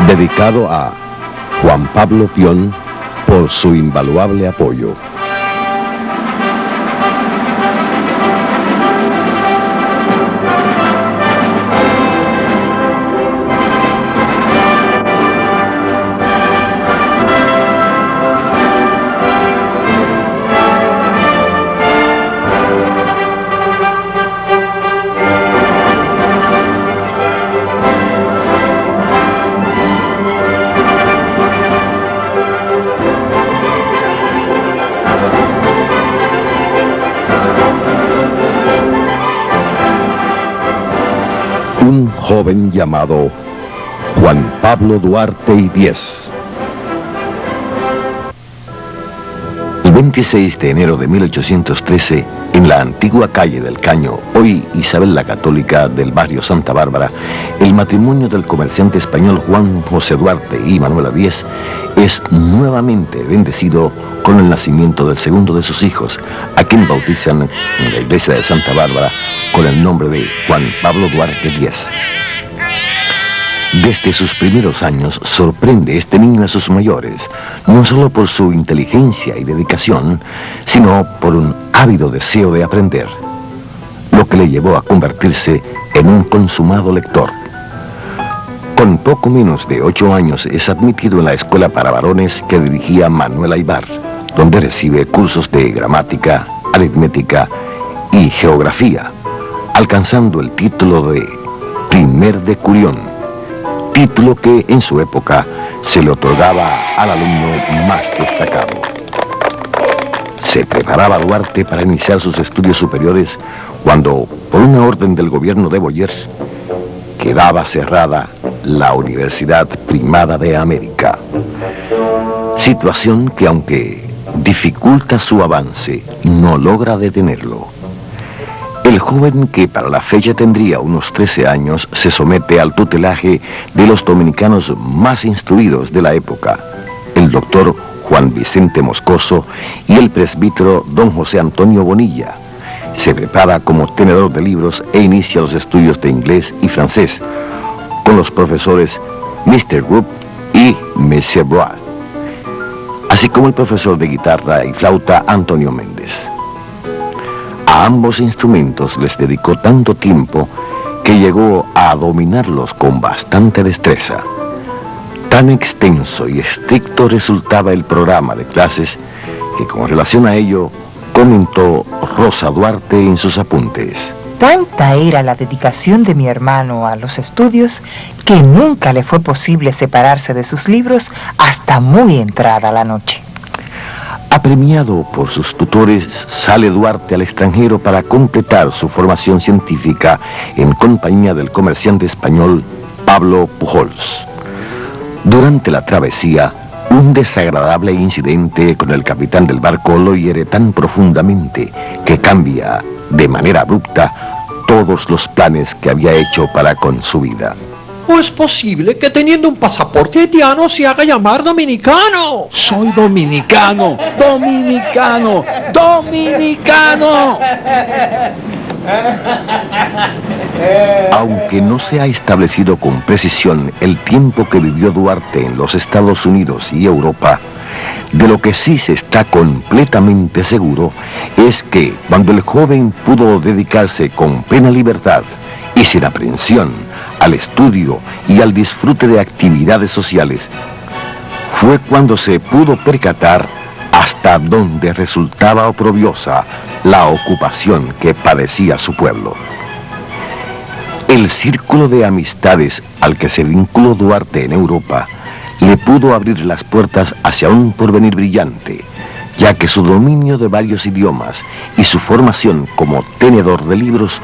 dedicado a Juan Pablo Pion por su invaluable apoyo. Un joven llamado Juan Pablo Duarte y Diez. El 26 de enero de 1813, en la antigua calle del Caño, hoy Isabel la Católica del barrio Santa Bárbara, el matrimonio del comerciante español Juan José Duarte y Manuela Diez es nuevamente bendecido con el nacimiento del segundo de sus hijos, a quien bautizan en la iglesia de Santa Bárbara con el nombre de Juan Pablo Duarte Diez. Desde sus primeros años sorprende este niño a sus mayores, no solo por su inteligencia y dedicación, sino por un ávido deseo de aprender, lo que le llevó a convertirse en un consumado lector. Con poco menos de 8 años es admitido en la escuela para varones que dirigía Manuel Aybar, donde recibe cursos de gramática, aritmética y geografía, alcanzando el título de primer decurión, título que en su época se le otorgaba al alumno más destacado. Se preparaba Duarte para iniciar sus estudios superiores cuando, por una orden del gobierno de Boyer, quedaba cerrada la Universidad Primada de América. Situación que, aunque dificulta su avance, no logra detenerlo. El joven, que para la fecha tendría unos 13 años, se somete al tutelaje de los dominicanos más instruidos de la época, el doctor Juan Vicente Moscoso y el presbítero don José Antonio Bonilla. Se prepara como tenedor de libros e inicia los estudios de inglés y francés con los profesores Mr. Group y Monsieur Broad, así como el profesor de guitarra y flauta Antonio Méndez. A ambos instrumentos les dedicó tanto tiempo que llegó a dominarlos con bastante destreza. Tan extenso y estricto resultaba el programa de clases que, con relación a ello, comentó Rosa Duarte en sus apuntes. Tanta era la dedicación de mi hermano a los estudios que nunca le fue posible separarse de sus libros hasta muy entrada la noche. Apremiado por sus tutores, sale Duarte al extranjero para completar su formación científica en compañía del comerciante español Pablo Pujols. Durante la travesía, un desagradable incidente con el capitán del barco lo hiere tan profundamente que cambia de manera abrupta todos los planes que había hecho para con su vida. ¿O es posible que teniendo un pasaporte haitiano se haga llamar dominicano? Soy dominicano, dominicano, dominicano. Aunque no se ha establecido con precisión el tiempo que vivió Duarte en los Estados Unidos y Europa, de lo que sí se está completamente seguro es que cuando el joven pudo dedicarse con plena libertad y sin aprensión al estudio y al disfrute de actividades sociales, fue cuando se pudo percatar hasta dónde resultaba oprobiosa la ocupación que padecía su pueblo. El círculo de amistades al que se vinculó Duarte en Europa le pudo abrir las puertas hacia un porvenir brillante, ya que su dominio de varios idiomas y su formación como tenedor de libros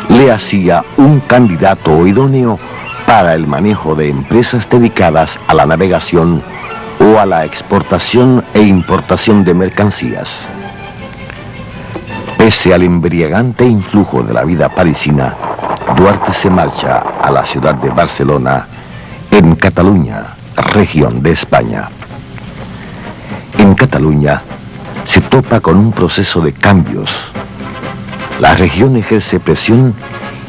le hacía un candidato idóneo para el manejo de empresas dedicadas a la navegación o a la exportación e importación de mercancías. Pese al embriagante influjo de la vida parisina, Duarte se marcha a la ciudad de Barcelona, en Cataluña, región de España. En Cataluña se topa con un proceso de cambios. La región ejerce presión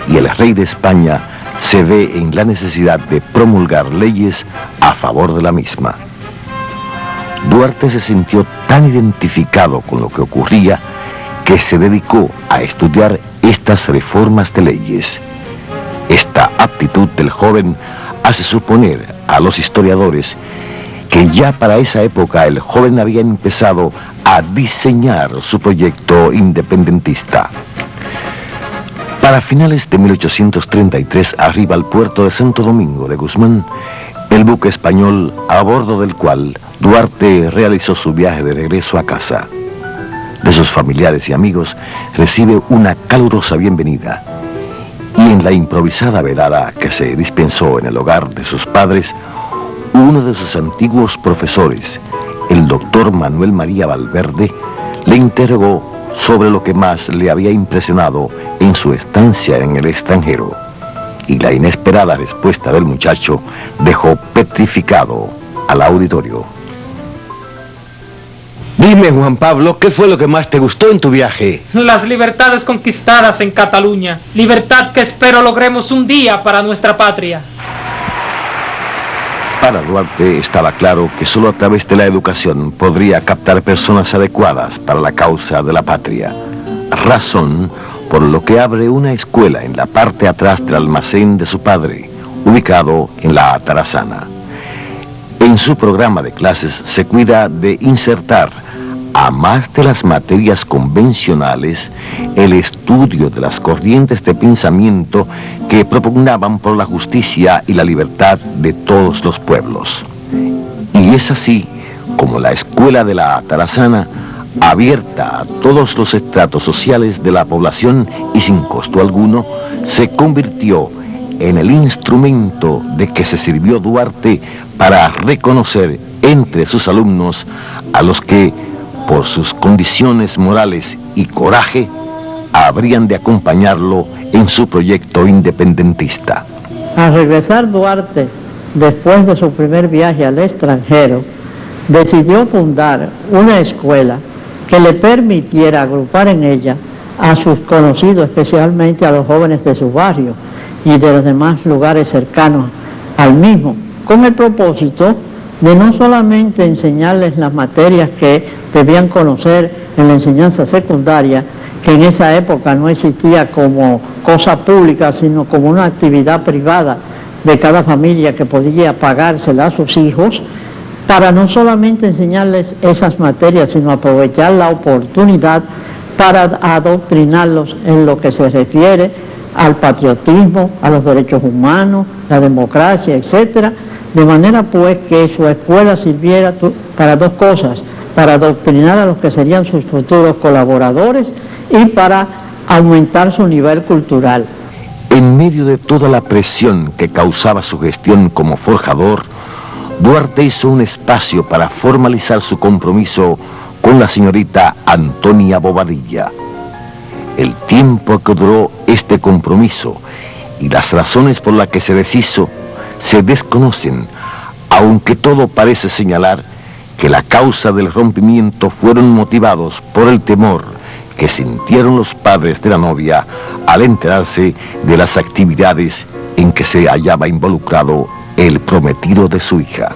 y el rey de España se ve en la necesidad de promulgar leyes a favor de la misma. Duarte se sintió tan identificado con lo que ocurría que se dedicó a estudiar estas reformas de leyes. Esta aptitud del joven hace suponer a los historiadores que ya para esa época el joven había empezado a diseñar su proyecto independentista. Para finales de 1833 arriba al puerto de Santo Domingo de Guzmán el buque español a bordo del cual Duarte realizó su viaje de regreso a casa. De sus familiares y amigos recibe una calurosa bienvenida y en la improvisada velada que se dispensó en el hogar de sus padres, uno de sus antiguos profesores, el doctor Manuel María Valverde, le interrogó sobre lo que más le había impresionado en su estancia en el extranjero, y la inesperada respuesta del muchacho dejó petrificado al auditorio. Dime, Juan Pablo, ¿qué fue lo que más te gustó en tu viaje? Las libertades conquistadas en Cataluña, libertad que espero logremos un día para nuestra patria. Para Duarte estaba claro que solo a través de la educación podría captar personas adecuadas para la causa de la patria, razón por lo que abre una escuela en la parte atrás del almacén de su padre, ubicado en la Atarazaná. En su programa de clases se cuida de insertar, a más de las materias convencionales, el estudio de las corrientes de pensamiento que propugnaban por la justicia y la libertad de todos los pueblos. Y es así como la escuela de la Atarazaná, abierta a todos los estratos sociales de la población y sin costo alguno, se convirtió en el instrumento de que se sirvió Duarte para reconocer entre sus alumnos a los que, por sus condiciones morales y coraje, habrían de acompañarlo en su proyecto independentista. Al regresar Duarte, después de su primer viaje al extranjero, decidió fundar una escuela que le permitiera agrupar en ella a sus conocidos, especialmente a los jóvenes de su barrio y de los demás lugares cercanos al mismo, con el propósito de no solamente enseñarles las materias que debían conocer en la enseñanza secundaria, que en esa época no existía como cosa pública, sino como una actividad privada de cada familia que podía pagársela a sus hijos, para no solamente enseñarles esas materias, sino aprovechar la oportunidad para adoctrinarlos en lo que se refiere al patriotismo, a los derechos humanos, la democracia, etcétera, de manera pues que su escuela sirviera para dos cosas: para adoctrinar a los que serían sus futuros colaboradores y para aumentar su nivel cultural. En medio de toda la presión que causaba su gestión como forjador, Duarte hizo un espacio para formalizar su compromiso con la señorita Antonia Bobadilla. El tiempo que duró este compromiso y las razones por las que se deshizo se desconocen, aunque todo parece señalar que la causa del rompimiento fueron motivados por el temor que sintieron los padres de la novia al enterarse de las actividades en que se hallaba involucrado el prometido de su hija.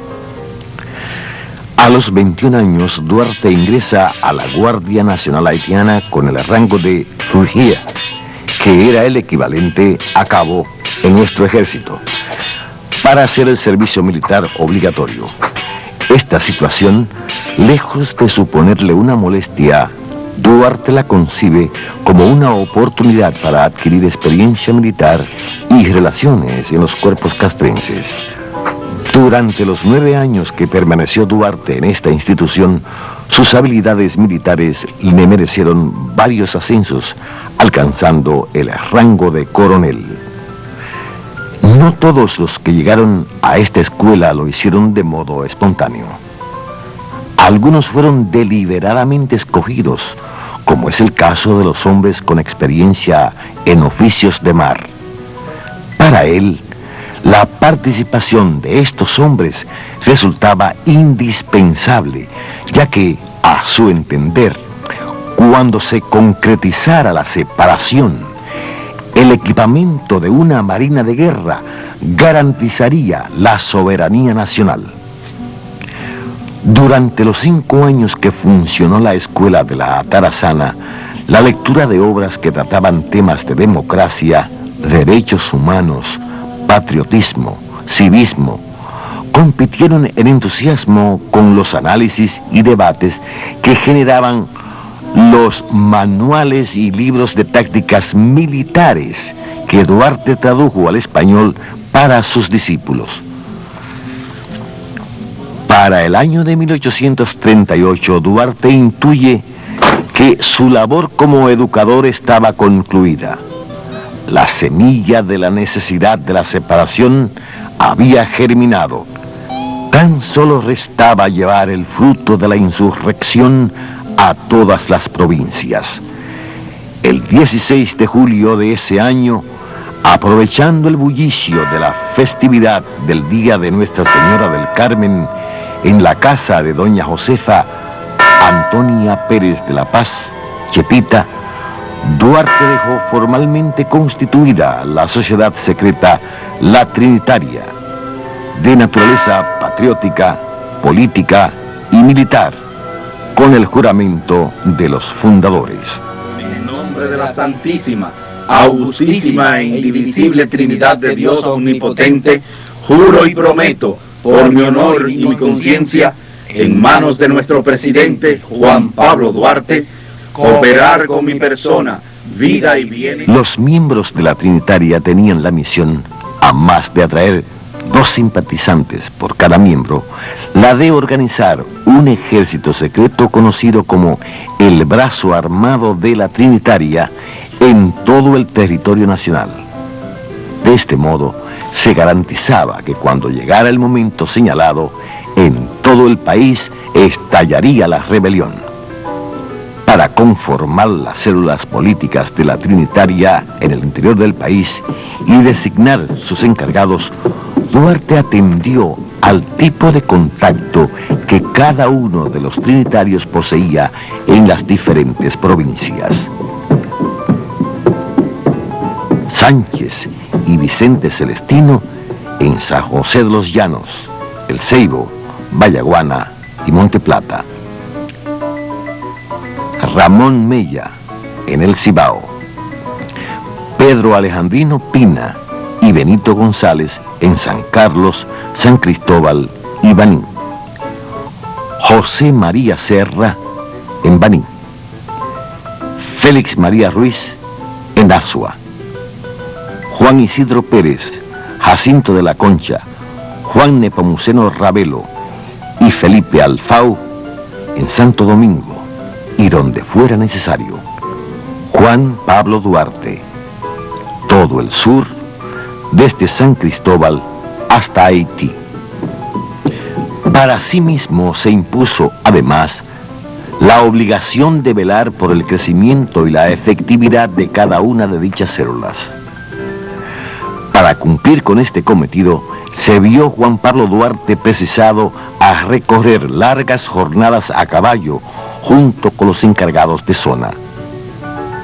A los 21 años, Duarte ingresa a la Guardia Nacional Haitiana con el rango de Fourrier, que era el equivalente a cabo en nuestro ejército, para hacer el servicio militar obligatorio. Esta situación, lejos de suponerle una molestia, Duarte la concibe como una oportunidad para adquirir experiencia militar y relaciones en los cuerpos castrenses. Durante los 9 años que permaneció Duarte en esta institución, sus habilidades militares le merecieron varios ascensos, alcanzando el rango de coronel. No todos los que llegaron a esta escuela lo hicieron de modo espontáneo. Algunos fueron deliberadamente escogidos, como es el caso de los hombres con experiencia en oficios de mar. Para él, la participación de estos hombres resultaba indispensable, ya que, a su entender, cuando se concretizara la separación, el equipamiento de una marina de guerra garantizaría la soberanía nacional. Durante los 5 años que funcionó la escuela de la Atarazaná, la lectura de obras que trataban temas de democracia, derechos humanos, patriotismo, civismo, compitieron en entusiasmo con los análisis y debates que generaban los manuales y libros de tácticas militares que Duarte tradujo al español para sus discípulos. Para el año de 1838, Duarte intuye que su labor como educador estaba concluida. La semilla de la necesidad de la separación había germinado. Tan solo restaba llevar el fruto de la insurrección a todas las provincias. El 16 de julio de ese año, aprovechando el bullicio de la festividad del Día de Nuestra Señora del Carmen, en la casa de doña Josefa Antonia Pérez de la Paz, Chepita, Duarte dejó formalmente constituida la sociedad secreta La Trinitaria, de naturaleza patriótica, política y militar, con el juramento de los fundadores. En el nombre de la Santísima, Augustísima e Indivisible Trinidad de Dios Omnipotente, juro y prometo, por mi honor y mi conciencia, en manos de nuestro presidente Juan Pablo Duarte, cooperar con mi persona, vida y bienes. Los miembros de la Trinitaria tenían la misión, a más de atraer 2 simpatizantes por cada miembro, la de organizar un ejército secreto conocido como el Brazo Armado de la Trinitaria en todo el territorio nacional. De este modo, se garantizaba que cuando llegara el momento señalado, en todo el país estallaría la rebelión. Para conformar las células políticas de la Trinitaria en el interior del país y designar sus encargados, Duarte atendió al tipo de contacto que cada uno de los trinitarios poseía en las diferentes provincias. Sánchez y Vicente Celestino en San José de los Llanos, El Ceibo, Vallaguana y Monte Plata. Ramón Mella en El Cibao. Pedro Alejandrino Pina y Benito González en San Carlos, San Cristóbal y Baní. José María Serra en Baní. Félix María Ruiz en Azua. Juan Isidro Pérez, Jacinto de la Concha, Juan Nepomuceno Ravelo y Felipe Alfau en Santo Domingo y donde fuera necesario. Juan Pablo Duarte, todo el sur, desde San Cristóbal hasta Haití. Para sí mismo se impuso, además, la obligación de velar por el crecimiento y la efectividad de cada una de dichas células. Para cumplir con este cometido, se vio Juan Pablo Duarte precisado a recorrer largas jornadas a caballo junto con los encargados de zona.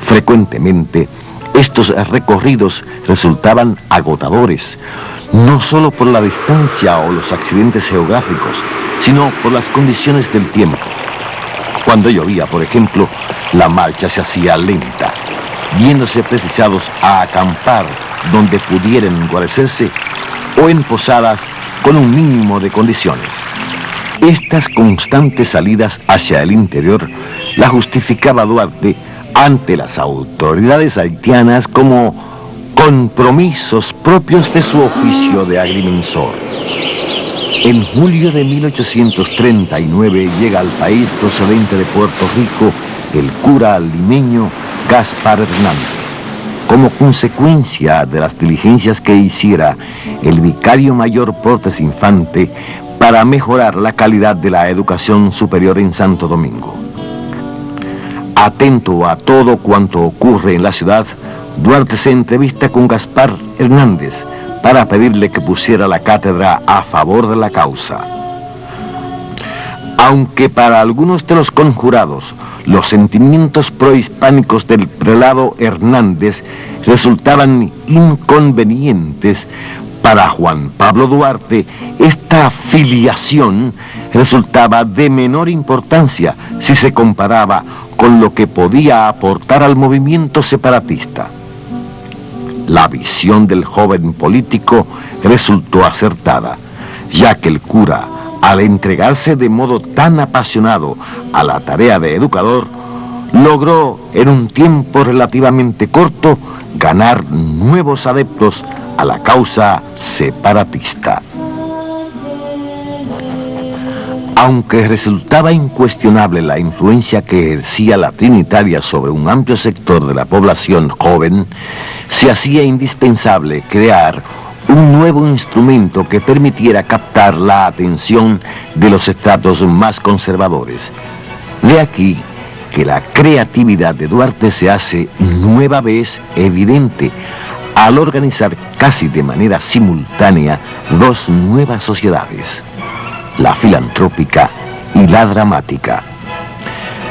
Frecuentemente, estos recorridos resultaban agotadores, no solo por la distancia o los accidentes geográficos, sino por las condiciones del tiempo. Cuando llovía, por ejemplo, la marcha se hacía lenta, viéndose precisados a acampar donde pudieran guarecerse o en posadas con un mínimo de condiciones. Estas constantes salidas hacia el interior la justificaba Duarte ante las autoridades haitianas como compromisos propios de su oficio de agrimensor. En julio de 1839 llega al país procedente de Puerto Rico el cura limeño Gaspar Hernández, como consecuencia de las diligencias que hiciera el vicario mayor Portes Infante para mejorar la calidad de la educación superior en Santo Domingo. Atento a todo cuanto ocurre en la ciudad, Duarte se entrevista con Gaspar Hernández para pedirle que pusiera la cátedra a favor de la causa. Aunque para algunos de los conjurados los sentimientos prohispánicos del prelado Hernández resultaban inconvenientes, para Juan Pablo Duarte esta filiación resultaba de menor importancia si se comparaba con lo que podía aportar al movimiento separatista. La visión del joven político resultó acertada, ya que el cura, al entregarse de modo tan apasionado a la tarea de educador, logró en un tiempo relativamente corto ganar nuevos adeptos a la causa separatista. Aunque resultaba incuestionable la influencia que ejercía la Trinitaria sobre un amplio sector de la población joven, se hacía indispensable crear un nuevo instrumento que permitiera captar la atención de los estratos más conservadores. De aquí que la creatividad de Duarte se hace nueva vez evidente al organizar casi de manera simultánea dos nuevas sociedades, la filantrópica y la dramática.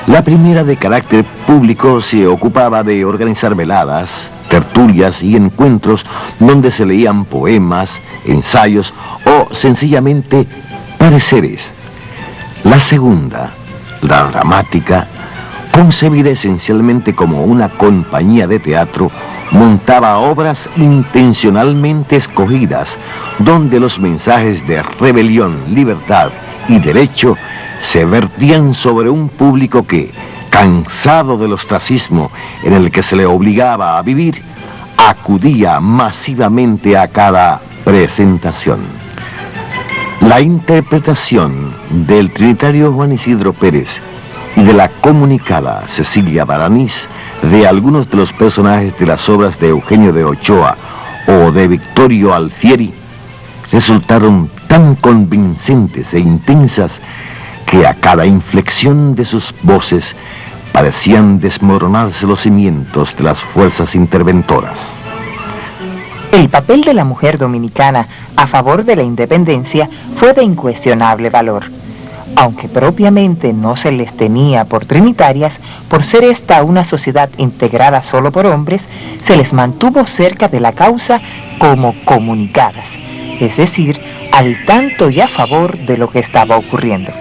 La primera, de carácter público, se ocupaba de organizar veladas, tertulias y encuentros donde se leían poemas, ensayos o sencillamente pareceres. La segunda, la dramática, concebida esencialmente como una compañía de teatro, montaba obras intencionalmente escogidas, donde los mensajes de rebelión, libertad y derecho se vertían sobre un público que, cansado del ostracismo en el que se le obligaba a vivir, acudía masivamente a cada presentación. La interpretación del trinitario Juan Isidro Pérez y de la comunicada Cecilia Baranís de algunos de los personajes de las obras de Eugenio de Ochoa o de Victorio Alfieri resultaron tan convincentes e intensas que a cada inflexión de sus voces parecían desmoronarse los cimientos de las fuerzas interventoras. El papel de la mujer dominicana a favor de la independencia fue de incuestionable valor. Aunque propiamente no se les tenía por trinitarias, por ser esta una sociedad integrada solo por hombres, se les mantuvo cerca de la causa como comunicadas, es decir, al tanto y a favor de lo que estaba ocurriendo.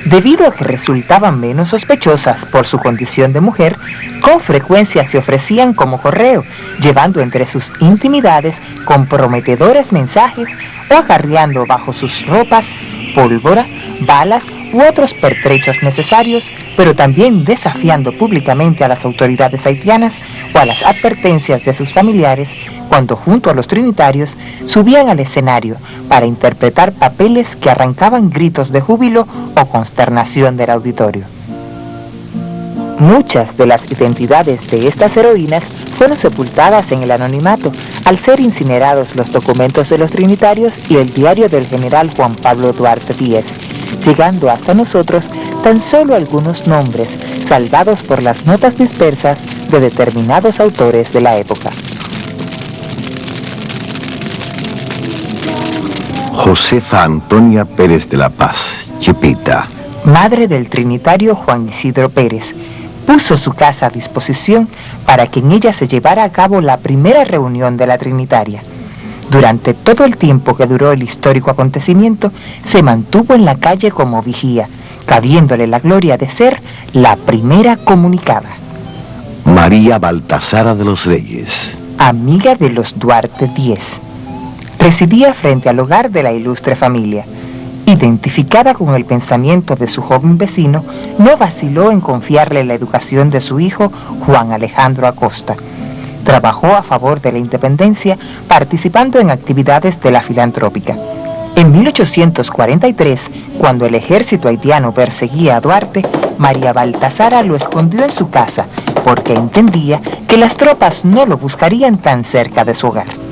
Debido a que resultaban menos sospechosas por su condición de mujer, con frecuencia se ofrecían como correo, llevando entre sus intimidades comprometedores mensajes o acarreando bajo sus ropas pólvora, balas u otros pertrechos necesarios, pero también desafiando públicamente a las autoridades haitianas o a las advertencias de sus familiares cuando junto a los trinitarios subían al escenario para interpretar papeles que arrancaban gritos de júbilo o consternación del auditorio. Muchas de las identidades de estas heroínas fueron sepultadas en el anonimato al ser incinerados los documentos de los trinitarios y el diario del general Juan Pablo Duarte Díez, llegando hasta nosotros tan solo algunos nombres salvados por las notas dispersas de determinados autores de la época. Josefa Antonia Pérez de la Paz, Chepita, madre del trinitario Juan Isidro Pérez, puso su casa a disposición para que en ella se llevara a cabo la primera reunión de la Trinitaria. Durante todo el tiempo que duró el histórico acontecimiento, se mantuvo en la calle como vigía, cabiéndole la gloria de ser la primera comunicada. María Baltasara de los Reyes, amiga de los Duarte Díez, residía frente al hogar de la ilustre familia. Identificada con el pensamiento de su joven vecino, no vaciló en confiarle la educación de su hijo Juan Alejandro Acosta. Trabajó a favor de la independencia, participando en actividades de la filantrópica. En 1843, cuando el ejército haitiano perseguía a Duarte, María Baltasara lo escondió en su casa, porque entendía que las tropas no lo buscarían tan cerca de su hogar.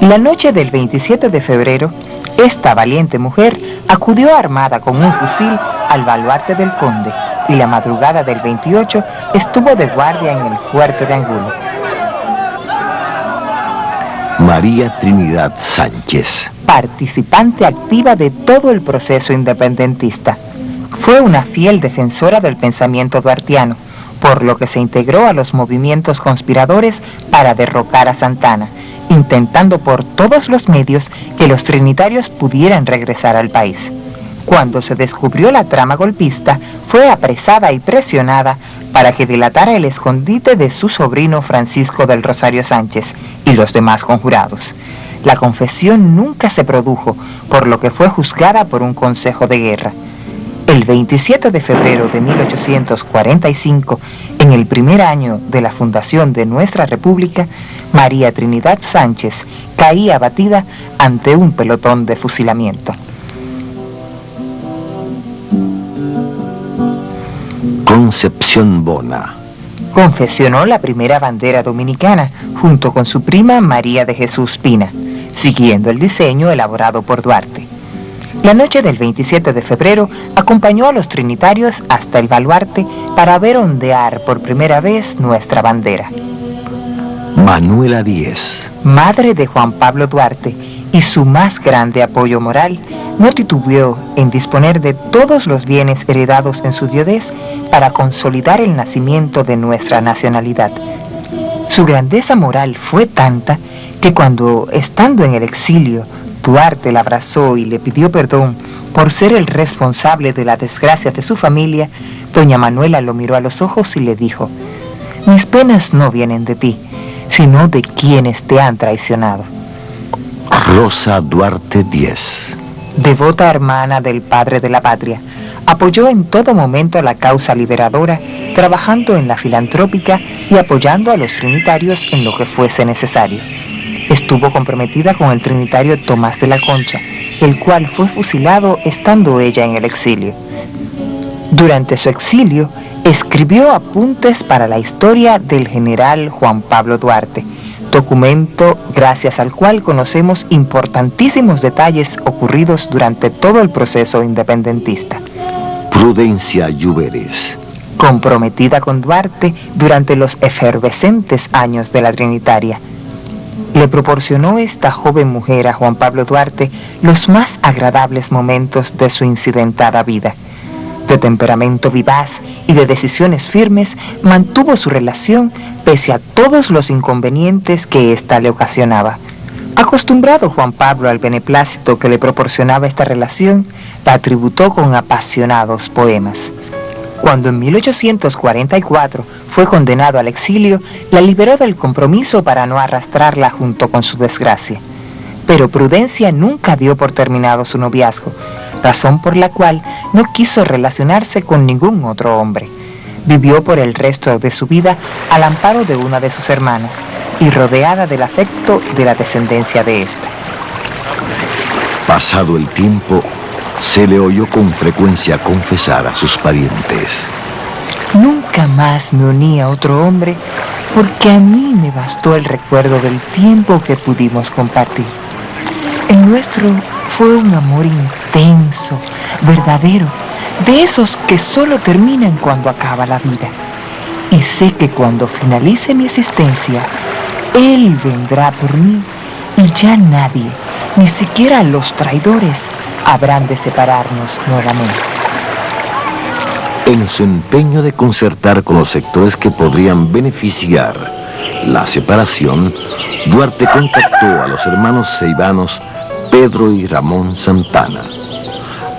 La noche del 27 de febrero, esta valiente mujer acudió armada con un fusil al baluarte del conde y la madrugada del 28 estuvo de guardia en el fuerte de Angulo. María Trinidad Sánchez. Participante activa de todo el proceso independentista. Fue una fiel defensora del pensamiento duartiano, por lo que se integró a los movimientos conspiradores para derrocar a Santana, intentando por todos los medios que los trinitarios pudieran regresar al país. Cuando se descubrió la trama golpista, fue apresada y presionada para que delatara el escondite de su sobrino Francisco del Rosario Sánchez y los demás conjurados. La confesión nunca se produjo, por lo que fue juzgada por un consejo de guerra. El 27 de febrero de 1845, en el primer año de la fundación de nuestra República, María Trinidad Sánchez caía abatida ante un pelotón de fusilamiento. Concepción Bona. Confesionó la primera bandera dominicana junto con su prima María de Jesús Pina, siguiendo el diseño elaborado por Duarte. La noche del 27 de febrero acompañó a los trinitarios hasta el baluarte para ver ondear por primera vez nuestra bandera. Manuela Díez. Madre de Juan Pablo Duarte y su más grande apoyo moral, no titubeó en disponer de todos los bienes heredados en su viudez para consolidar el nacimiento de nuestra nacionalidad. Su grandeza moral fue tanta que cuando, estando en el exilio, Duarte la abrazó y le pidió perdón por ser el responsable de la desgracia de su familia, doña Manuela lo miró a los ojos y le dijo: «Mis penas no vienen de ti, sino de quienes te han traicionado». Rosa Duarte Díez. Devota hermana del padre de la patria, apoyó en todo momento a la causa liberadora, trabajando en la filantrópica y apoyando a los trinitarios en lo que fuese necesario. Estuvo comprometida con el trinitario Tomás de la Concha, el cual fue fusilado estando ella en el exilio. Durante su exilio, escribió apuntes para la historia del general Juan Pablo Duarte, documento gracias al cual conocemos importantísimos detalles ocurridos durante todo el proceso independentista. Prudencia Lluveres. Comprometida con Duarte durante los efervescentes años de la Trinitaria, le proporcionó esta joven mujer a Juan Pablo Duarte los más agradables momentos de su incidentada vida. De temperamento vivaz y de decisiones firmes, mantuvo su relación pese a todos los inconvenientes que ésta le ocasionaba. Acostumbrado Juan Pablo al beneplácito que le proporcionaba esta relación, la tributó con apasionados poemas. Cuando en 1844 fue condenado al exilio, la liberó del compromiso para no arrastrarla junto con su desgracia. Pero Prudencia nunca dio por terminado su noviazgo, razón por la cual no quiso relacionarse con ningún otro hombre. Vivió por el resto de su vida al amparo de una de sus hermanas y rodeada del afecto de la descendencia de ésta. Pasado el tiempo, se le oyó con frecuencia confesar a sus parientes: «Nunca más me uní a otro hombre porque a mí me bastó el recuerdo del tiempo que pudimos compartir. El nuestro fue un amor intenso, verdadero, de esos que solo terminan cuando acaba la vida. Y sé que cuando finalice mi existencia, Él vendrá por mí y ya nadie, ni siquiera los traidores, habrán de separarnos nuevamente». En su empeño de concertar con los sectores que podrían beneficiar la separación, Duarte contactó a los hermanos ceibanos Pedro y Ramón Santana.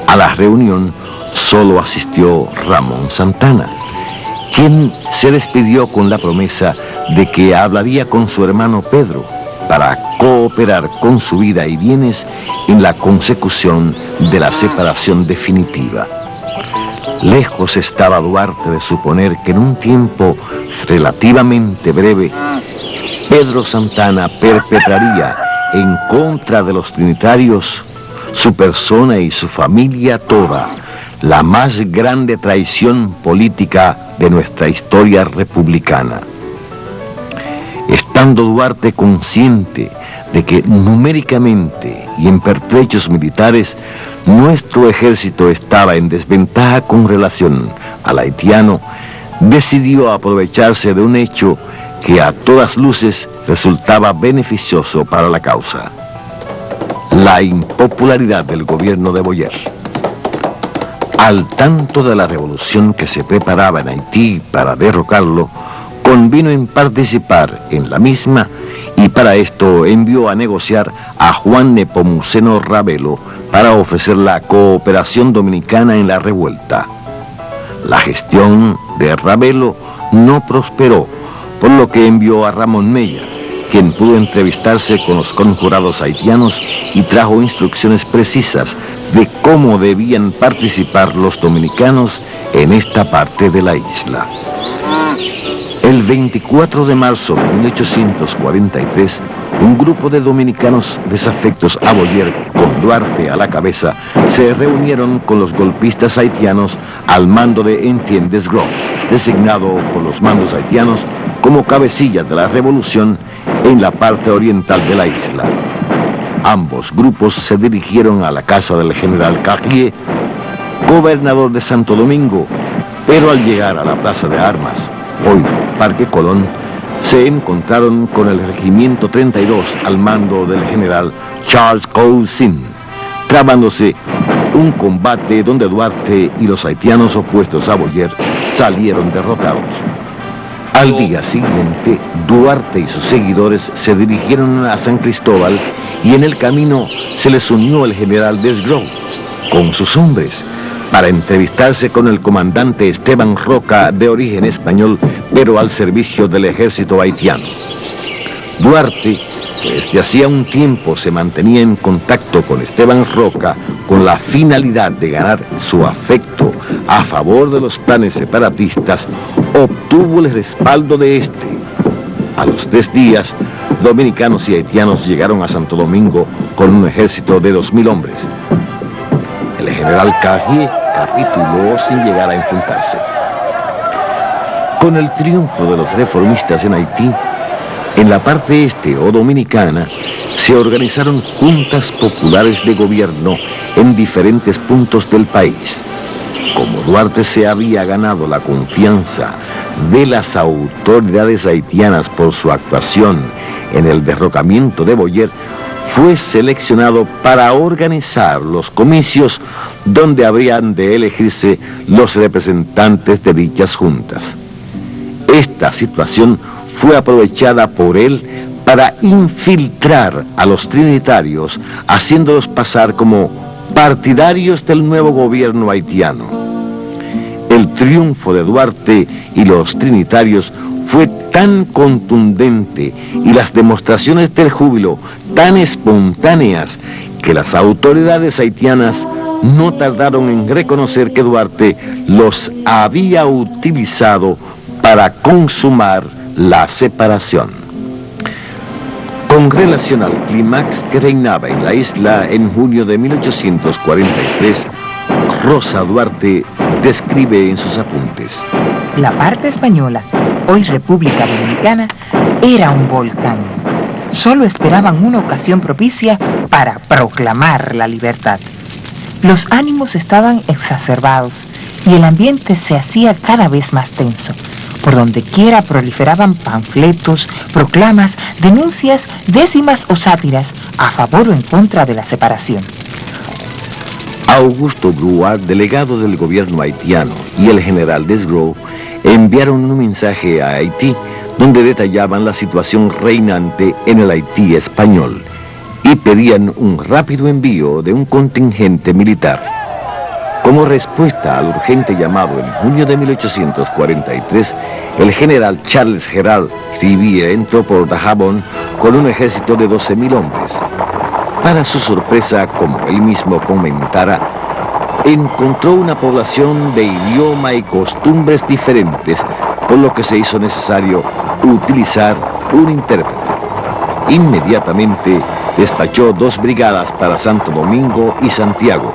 A la reunión solo asistió Ramón Santana, quien se despidió con la promesa de que hablaría con su hermano Pedro para cooperar con su vida y bienes en la consecución de la separación definitiva. Lejos estaba Duarte de suponer que en un tiempo relativamente breve, Pedro Santana perpetraría en contra de los trinitarios, su persona y su familia toda, la más grande traición política de nuestra historia republicana. Estando Duarte consciente de que numéricamente y en pertrechos militares nuestro ejército estaba en desventaja con relación al haitiano, decidió aprovecharse de un hecho que a todas luces resultaba beneficioso para la causa: la impopularidad del gobierno de Boyer. Al tanto de la revolución que se preparaba en Haití para derrocarlo, convino en participar en la misma, y para esto envió a negociar a Juan Nepomuceno Ravelo para ofrecer la cooperación dominicana en la revuelta. La gestión de Ravelo no prosperó, por lo que envió a Ramón Mella, quien pudo entrevistarse con los conjurados haitianos y trajo instrucciones precisas de cómo debían participar los dominicanos en esta parte de la isla. El 24 de marzo de 1843, un grupo de dominicanos desafectos a Boyer, con Duarte a la cabeza, se reunieron con los golpistas haitianos al mando de Etienne Desgros, designado por los mandos haitianos como cabecilla de la revolución en la parte oriental de la isla. Ambos grupos se dirigieron a la casa del general Carrier, gobernador de Santo Domingo, pero al llegar a la plaza de armas, hoy Parque Colón, se encontraron con el regimiento 32 al mando del general Charles Cousin, trabándose un combate donde Duarte y los haitianos opuestos a Boyer salieron derrotados. Al día siguiente, Duarte y sus seguidores se dirigieron a San Cristóbal y en el camino se les unió el general Desgros con sus hombres para entrevistarse con el comandante Esteban Roca, de origen español, pero al servicio del ejército haitiano. Duarte, que desde hacía un tiempo se mantenía en contacto con Esteban Roca con la finalidad de ganar su afecto a favor de los planes separatistas, obtuvo el respaldo de este. A los 3 días, dominicanos y haitianos llegaron a Santo Domingo con un ejército de 2.000 hombres. El general Carrier capituló sin llegar a enfrentarse. Con el triunfo de los reformistas en Haití, en la parte este o dominicana, se organizaron juntas populares de gobierno en diferentes puntos del país. Como Duarte se había ganado la confianza de las autoridades haitianas por su actuación en el derrocamiento de Boyer, fue seleccionado para organizar los comicios donde habrían de elegirse los representantes de dichas juntas. Esta situación fue aprovechada por él para infiltrar a los trinitarios, haciéndolos pasar como partidarios del nuevo gobierno haitiano. El triunfo de Duarte y los trinitarios fue tan contundente y las demostraciones del júbilo tan espontáneas que las autoridades haitianas no tardaron en reconocer que Duarte los había utilizado para consumar la separación. Con relación al clímax que reinaba en la isla en junio de 1843, Rosa Duarte describe en sus apuntes: la parte española, hoy República Dominicana, era un volcán. Solo esperaban una ocasión propicia para proclamar la libertad. Los ánimos estaban exacerbados y el ambiente se hacía cada vez más tenso. Por donde quiera proliferaban panfletos, proclamas, denuncias, décimas o sátiras a favor o en contra de la separación. Augusto Bruat, delegado del gobierno haitiano, y el general Desgros enviaron un mensaje a Haití donde detallaban la situación reinante en el Haití español y pedían un rápido envío de un contingente militar. Como respuesta al urgente llamado en junio de 1843, el general Charles Gerald Riviere entró por Dajabón con un ejército de 12.000 hombres. Para su sorpresa, como él mismo comentara, encontró una población de idioma y costumbres diferentes, por lo que se hizo necesario utilizar un intérprete. Inmediatamente despachó 2 brigadas para Santo Domingo y Santiago,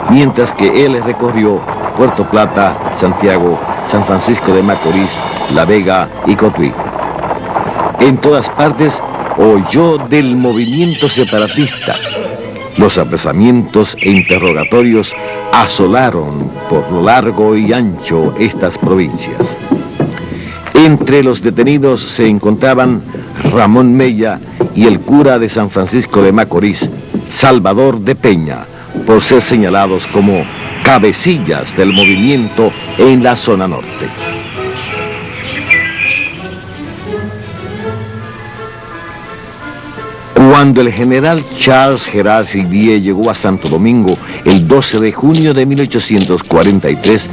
mientras que él recorrió Puerto Plata, Santiago, San Francisco de Macorís, La Vega y Cotuí. En todas partes oyó del movimiento separatista. Los apresamientos e interrogatorios asolaron por lo largo y ancho estas provincias. En Entre los detenidos se encontraban Ramón Mella y el cura de San Francisco de Macorís, Salvador de Peña, por ser señalados como cabecillas del movimiento en la zona norte. Cuando el general Charles Gerard Rivier llegó a Santo Domingo el 12 de junio de 1843,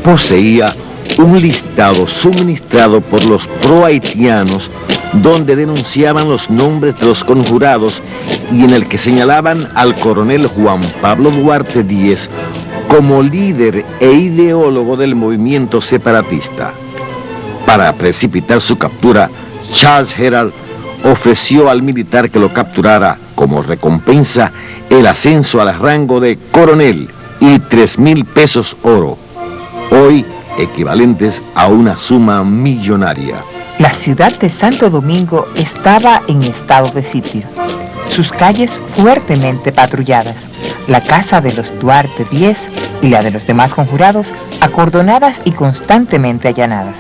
poseía un listado suministrado por los pro-haitianos donde denunciaban los nombres de los conjurados y en el que señalaban al coronel Juan Pablo Duarte Díez como líder e ideólogo del movimiento separatista. Para precipitar su captura, Charles Gerard ofreció al militar que lo capturara como recompensa el ascenso al rango de coronel y 3,000 pesos oro, hoy equivalentes a una suma millonaria. La ciudad de Santo Domingo estaba en estado de sitio. Sus calles fuertemente patrulladas, la casa de los Duarte Díez y la de los demás conjurados acordonadas y constantemente allanadas.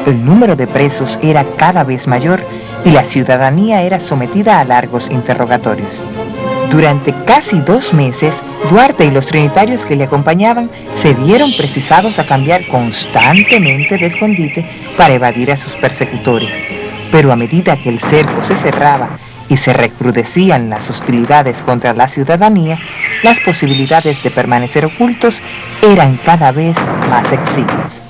El número de presos era cada vez mayor y la ciudadanía era sometida a largos interrogatorios. Durante casi 2 meses, Duarte y los trinitarios que le acompañaban se vieron precisados a cambiar constantemente de escondite para evadir a sus persecutores. Pero a medida que el cerco se cerraba y se recrudecían las hostilidades contra la ciudadanía, las posibilidades de permanecer ocultos eran cada vez más exiguas.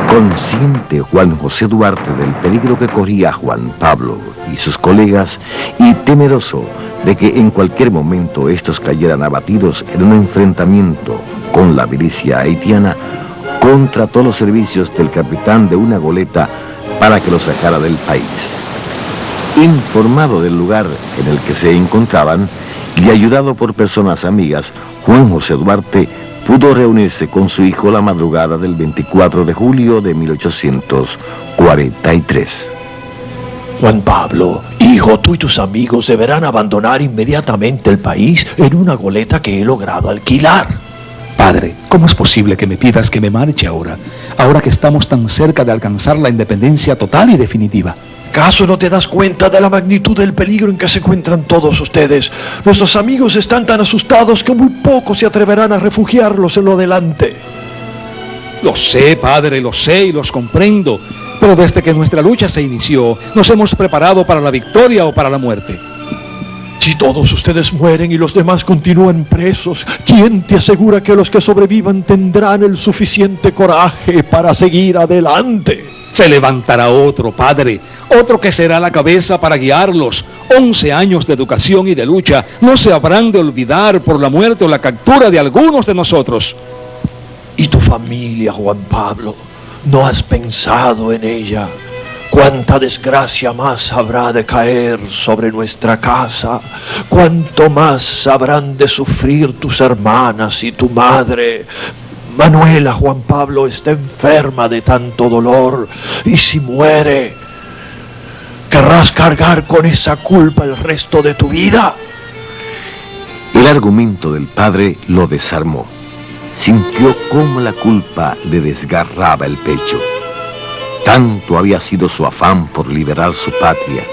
Consciente Juan José Duarte del peligro que corría Juan Pablo y sus colegas y temeroso de que en cualquier momento estos cayeran abatidos en un enfrentamiento con la milicia haitiana, contrató los servicios del capitán de una goleta para que lo sacara del país. Informado del lugar en el que se encontraban y ayudado por personas amigas, Juan José Duarte pudo reunirse con su hijo la madrugada del 24 de julio de 1843. Juan Pablo, hijo, tú y tus amigos deberán abandonar inmediatamente el país en una goleta que he logrado alquilar. Padre, ¿cómo es posible que me pidas que me marche ahora que estamos tan cerca de alcanzar la independencia total y definitiva? ¿Acaso no te das cuenta de la magnitud del peligro en que se encuentran todos ustedes? Nuestros amigos están tan asustados que muy pocos se atreverán a refugiarlos en lo adelante. Lo sé, padre, lo sé y los comprendo. Pero desde que nuestra lucha se inició, nos hemos preparado para la victoria o para la muerte. Si todos ustedes mueren y los demás continúan presos, ¿quién te asegura que los que sobrevivan tendrán el suficiente coraje para seguir adelante? Se levantará otro, padre, otro que será la cabeza para guiarlos. 11 años de educación y de lucha no se habrán de olvidar por la muerte o la captura de algunos de nosotros. ¿Y tu familia, Juan Pablo? ¿No has pensado en ella? ¿Cuánta desgracia más habrá de caer sobre nuestra casa? ¿Cuánto más habrán de sufrir tus hermanas y tu madre? Manuela, Juan Pablo, está enferma de tanto dolor, y si muere, ¿querrás cargar con esa culpa el resto de tu vida? El argumento del padre lo desarmó. Sintió cómo la culpa le desgarraba el pecho. Tanto había sido su afán por liberar su patria,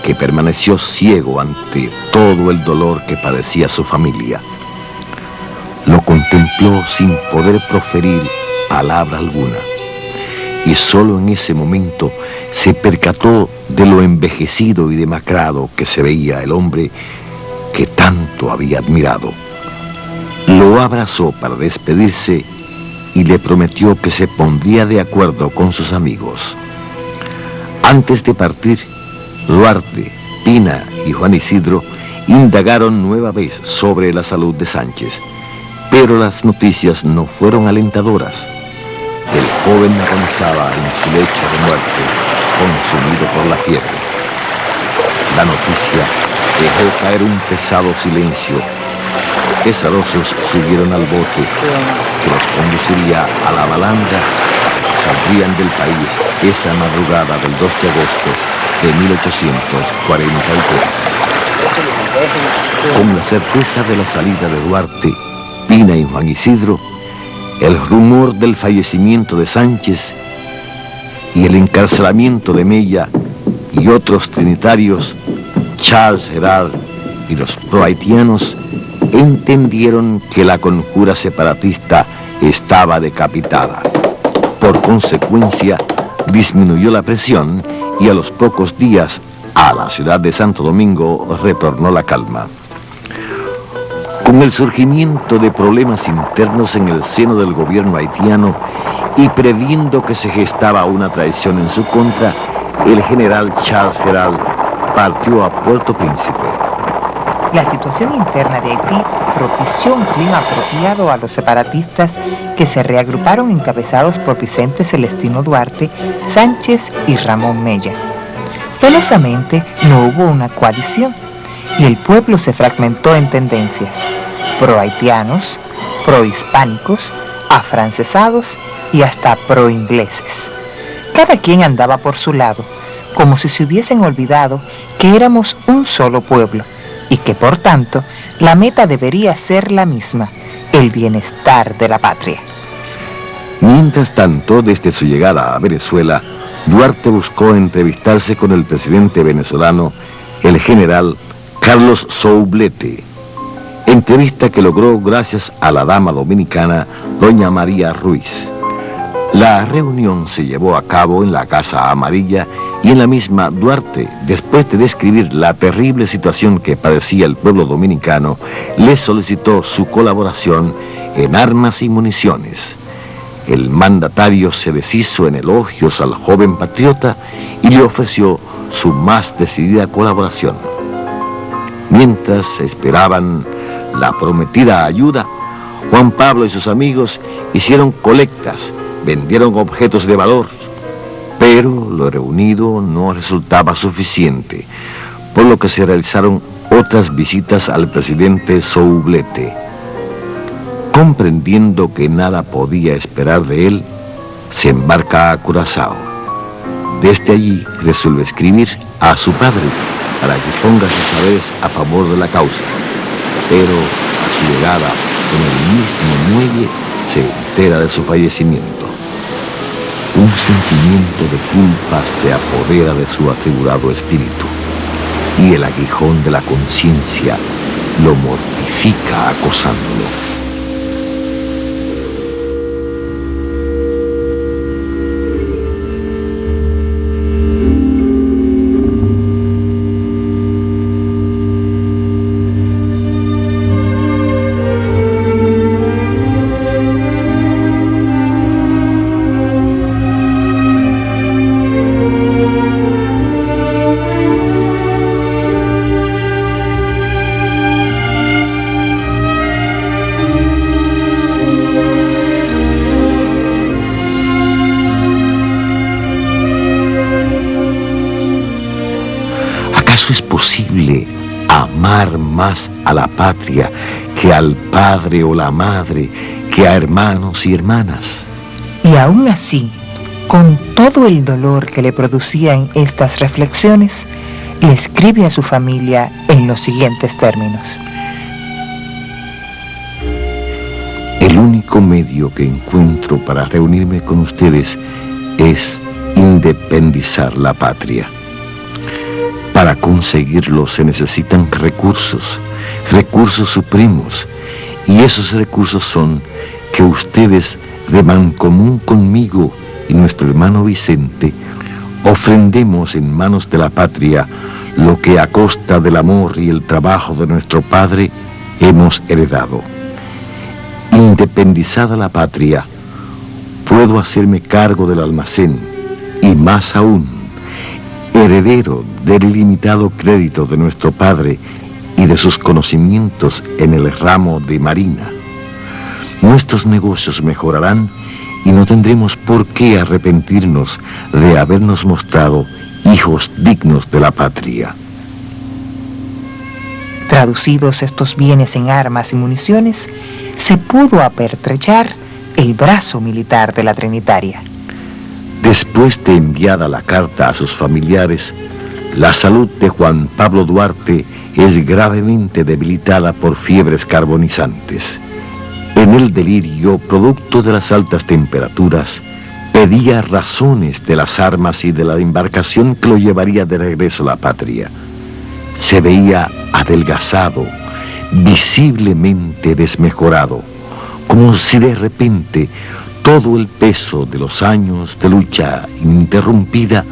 que permaneció ciego ante todo el dolor que padecía su familia. Lo contempló sin poder proferir palabra alguna, y solo en ese momento se percató de lo envejecido y demacrado que se veía el hombre que tanto había admirado. Lo abrazó para despedirse y le prometió que se pondría de acuerdo con sus amigos. Antes de partir, Duarte, Pina y Juan Isidro indagaron nueva vez sobre la salud de Sánchez, pero las noticias no fueron alentadoras. El joven agonizaba en su lecho de muerte, consumido por la fiebre. La noticia dejó caer un pesado silencio. Pesarosos subieron al bote que los conduciría a la Balanga. Saldrían del país esa madrugada del 2 de agosto de 1843. Con la certeza de la salida de Duarte, Pina y Juan Isidro, el rumor del fallecimiento de Sánchez y el encarcelamiento de Mella y otros trinitarios, Charles Herald y los pro-haitianos entendieron que la conjura separatista estaba decapitada. Por consecuencia, disminuyó la presión y a los pocos días a la ciudad de Santo Domingo retornó la calma. Con el surgimiento de problemas internos en el seno del gobierno haitiano y previendo que se gestaba una traición en su contra, el general Charles Herald partió a Puerto Príncipe. La situación interna de Haití propició un clima apropiado a los separatistas que se reagruparon encabezados por Vicente Celestino Duarte, Sánchez y Ramón Mella. Penosamente no hubo una coalición y el pueblo se fragmentó en tendencias: pro-haitianos, pro-hispánicos, afrancesados y hasta pro-ingleses. Cada quien andaba por su lado, como si se hubiesen olvidado que éramos un solo pueblo y que por tanto la meta debería ser la misma: el bienestar de la patria. Mientras tanto, desde su llegada a Venezuela, Duarte buscó entrevistarse con el presidente venezolano, el general Carlos Soublette, entrevista que logró gracias a la dama dominicana doña María Ruiz. La reunión se llevó a cabo en la Casa Amarilla y en la misma Duarte, después de describir la terrible situación que padecía el pueblo dominicano, le solicitó su colaboración en armas y municiones. El mandatario se deshizo en elogios al joven patriota y le ofreció su más decidida colaboración. Mientras esperaban la prometida ayuda, Juan Pablo y sus amigos hicieron colectas, vendieron objetos de valor, pero lo reunido no resultaba suficiente, por lo que se realizaron otras visitas al presidente Soublette. Comprendiendo que nada podía esperar de él, se embarca a Curazao. Desde allí resuelve escribir a su padre para que ponga sus saberes a favor de la causa, pero a su llegada en el mismo muelle se entera de su fallecimiento. Un sentimiento de culpa se apodera de su atribulado espíritu y el aguijón de la conciencia lo mortifica acosándolo. ¿Acaso es posible amar más a la patria que al padre o la madre, que a hermanos y hermanas? Y aún así, con todo el dolor que le producían estas reflexiones, le escribe a su familia en los siguientes términos: El único medio que encuentro para reunirme con ustedes es independizar la patria. Para conseguirlo se necesitan recursos supremos, y esos recursos son que ustedes, de mancomun conmigo y nuestro hermano Vicente, ofrendemos en manos de la patria lo que a costa del amor y el trabajo de nuestro padre hemos heredado. Independizada la patria, puedo hacerme cargo del almacén y más aún, heredero del ilimitado crédito de nuestro padre y de sus conocimientos en el ramo de marina. Nuestros negocios mejorarán y no tendremos por qué arrepentirnos de habernos mostrado hijos dignos de la patria. Traducidos estos bienes en armas y municiones, se pudo apertrechar el brazo militar de la Trinitaria. Después de enviada la carta a sus familiares, la salud de Juan Pablo Duarte es gravemente debilitada por fiebres carbonizantes. En el delirio, producto de las altas temperaturas, Pedía razones de las armas y de la embarcación que lo llevaría de regreso a la patria. Se veía adelgazado, visiblemente desmejorado, como si de repente todo el peso de los años de lucha ininterrumpida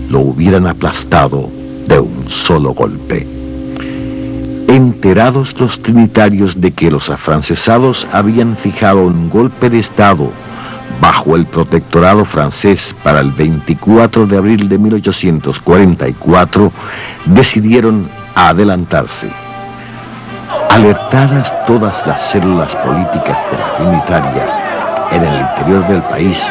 lo hubieran aplastado de un solo golpe. Enterados los trinitarios de que los afrancesados habían fijado un golpe de Estado bajo el protectorado francés para el 24 de abril de 1844, decidieron adelantarse. Alertadas todas las células políticas de la Trinitaria en el interior del país,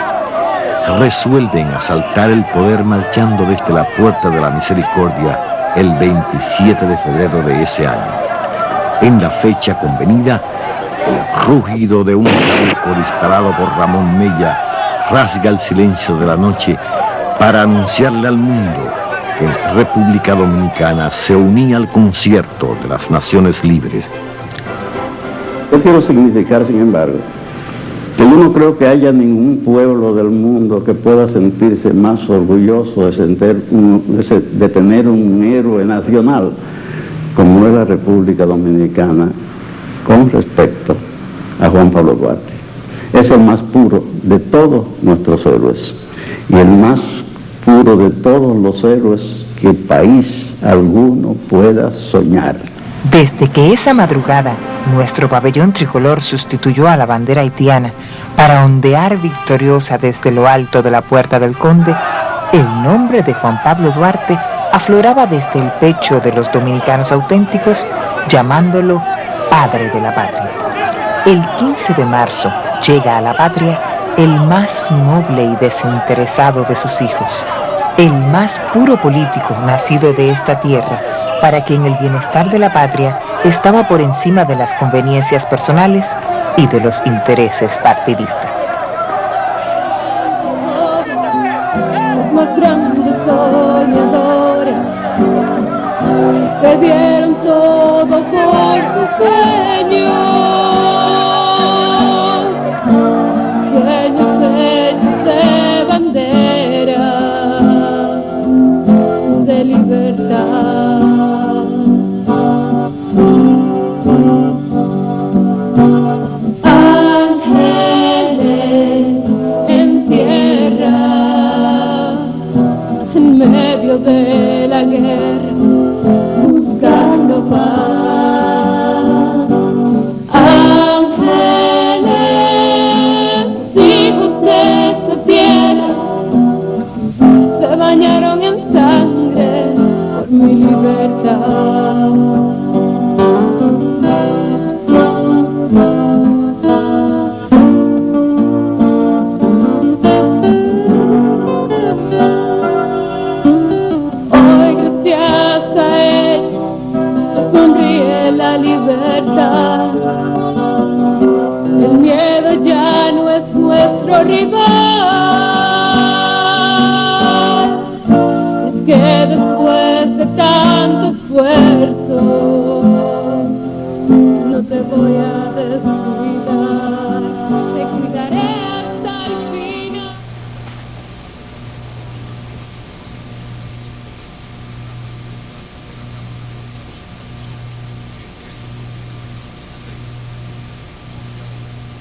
resuelven asaltar el poder marchando desde la Puerta de la Misericordia el 27 de febrero de ese año. En la fecha convenida, el rugido de un chaleco disparado por Ramón Mella rasga el silencio de la noche para anunciarle al mundo que República Dominicana se unía al concierto de las naciones libres. Yo quiero significar, sin embargo, que yo no creo que haya ningún pueblo del mundo que pueda sentirse más orgulloso de tener un héroe nacional como es la República Dominicana con respecto a Juan Pablo Duarte. Es el más puro de todos nuestros héroes y el más puro de todos los héroes que país alguno pueda soñar. Desde que esa madrugada nuestro pabellón tricolor sustituyó a la bandera haitiana para ondear victoriosa desde lo alto de la Puerta del Conde, el nombre de Juan Pablo Duarte afloraba desde el pecho de los dominicanos auténticos, llamándolo Padre de la Patria. El 15 de marzo llega a la patria el más noble y desinteresado de sus hijos, el más puro político nacido de esta tierra, para quien el bienestar de la patria estaba por encima de las conveniencias personales y de los intereses partidistas. Los más grandes soñadores que dieron todo por sus sueños, sueños hechos de bandera, de libertad. De la guerra, buscando paz. Ángeles, hijos de esta tierra, se bañaron en sangre por mi libertad. El miedo ya no es nuestro rival, es que después de tanto esfuerzo no te voy a destruir.